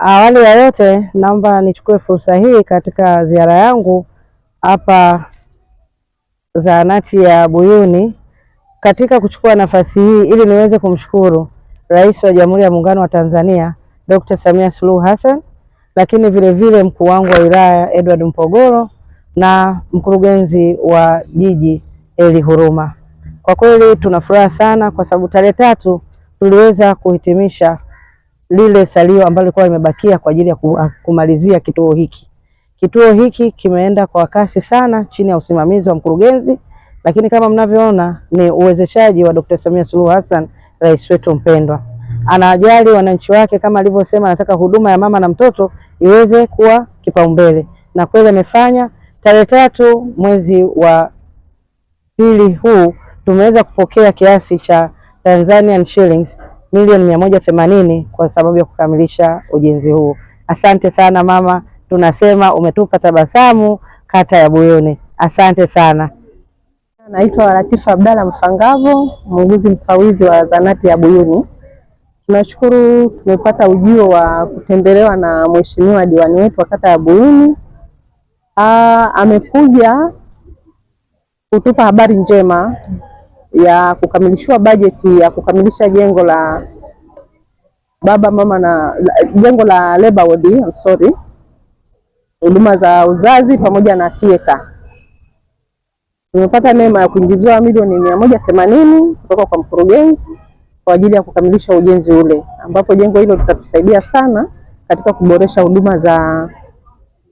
Awali ya yote naomba nichukue fursa hii katika ziara yangu hapa zahanati ya Buyuni katika kuchukua nafasi hii ili niweze kumshukuru Rais wa Jamhuri ya Muungano wa Tanzania Dr. Samia Suluhu Hassan, lakini vile mkuu wangu wa wilaya Edward Mpogoro na mkurugenzi wa jiji Eli Huruma. Kwa kweli tuna furaha sana kwa sababu tarehe 3 tuliweza kuhitimisha lile salio ambalo lilikuwa limebakia kwa ajili ya kumalizia kituo hiki. Kituo hiki kimeenda kwa kasi sana chini ya usimamizi wa mkurugenzi, lakini kama mnavyoona ni uwezeshaji wa Dr. Samia Suluhu Hassan, rais wetu mpendwa. Anajali wananchi wake, kama alivyosema anataka huduma ya mama na mtoto iweze kuwa kipaumbele, na kweli amefanya. Tarehe 3 mwezi wa pili huu tumeweza kupokea kiasi cha Tanzanian shillings milioni 180 kwa sababu ya kukamilisha ujenzi huu. Asante sana mama, tunasema umetupa tabasamu kata ya Buyuni. Asante sana. Naitwa Latifa Abdalla Mfangavo, muuguzi mfawidhi wa zahanati ya Buyuni. Tunashukuru tumepata ujio wa kutembelewa na mheshimiwa diwani wetu wa kata ya Buyuni. Amekuja kutupa habari njema ya kukamilishiwa bajeti ya kukamilisha jengo la baba mama na jengo la labor ward, huduma za uzazi pamoja na theater. Tumepata neema ya kuingiziwa milioni 180 kutoka kwa mkurugenzi kwa ajili ya kukamilisha ujenzi ule, ambapo jengo hilo litatusaidia sana katika kuboresha huduma za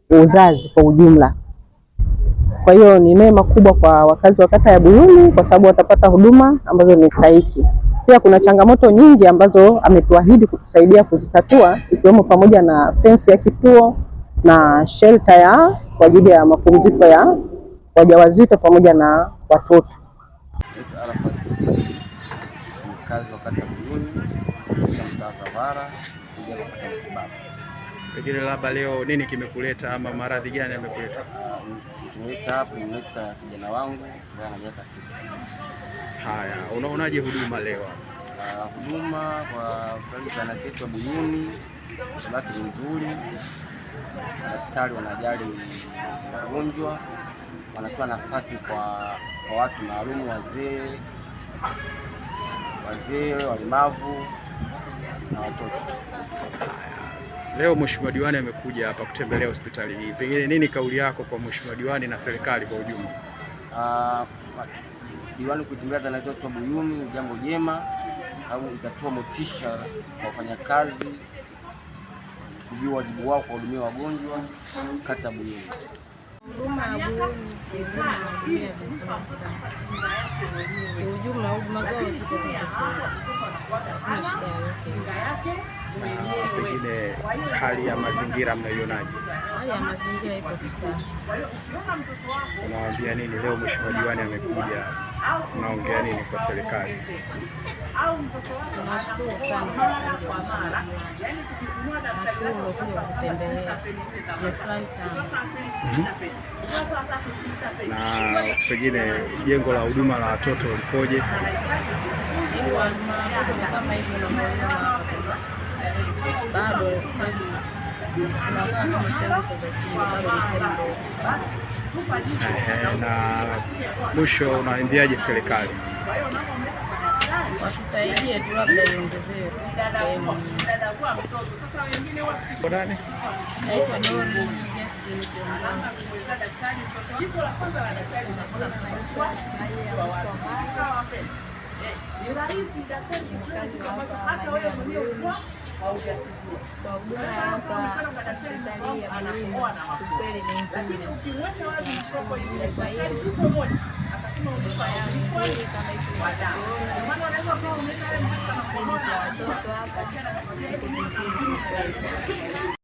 uzazi kwa ujumla. Kwa hiyo ni neema kubwa kwa wakazi wa kata ya Buyuni kwa sababu watapata huduma ambazo ni stahiki. Pia kuna changamoto nyingi ambazo ametuahidi kutusaidia kuzitatua, ikiwemo pamoja na fence ya kituo na shelter kwa ajili ya mapumziko ya wajawazito pamoja na watoto. Mkazi wa kata Buyuni, mtaa Zavara, kuja kupata matibabu. Pengine labda leo nini kimekuleta ama maradhi gani yamekuleta? Tumeleta hapa nimeleta kijana wangu ambaye ana miaka 6. Haya, unaonaje huduma leo? Huduma kwa zahanati yetu ya Buyuni ni nzuri. Daktari wanajali wagonjwa, wanatoa nafasi kwa watu maalum, wazee, walemavu na watoto. Leo Mheshimiwa Diwani amekuja hapa kutembelea hospitali hii. Pengine nini kauli yako kwa Mheshimiwa Diwani na serikali kwa ujumla? Diwani kutembelea zahanati yetu ya Buyuni ni jambo jema, sababu itatoa motisha kwa wafanyakazi kujua wajibu wao kuhudumia wagonjwa kata Buyuni. Huduma ya Buyuni inahudumia vizuri sana. Kiujumla huduma zao ziko vizuri. Hakuna shida yoyote. Pengine hali ya mazingira mnaionaje? Hali ya mazingira iko tu safi. Unawaambia nini leo Mheshimiwa Diwani amekuja? Unaongea nini kwa serikali? Tunashukuru sana kwa nashukuru kwa kutembelea. Nimefurahi sana. Na pengine jengo la huduma la watoto likoje? Jengo la watoto kama hivi unavyoona bado sasa tunakaa kama sehemu za chini, bado ni sehemu ndogo. Na mwisho unaambiaje serikali? Watusaidie tu, labda iongezewe sehemu nyingi. Nani? Naitwa Dori Justin Kwa huduma hapa hospitali ya Buyuni kweli ni nzuri. Tunashukuru kwa hiyo huduma yao ni nzuri kama hivi kliniki ya watoto hapa iko vizuri kweli.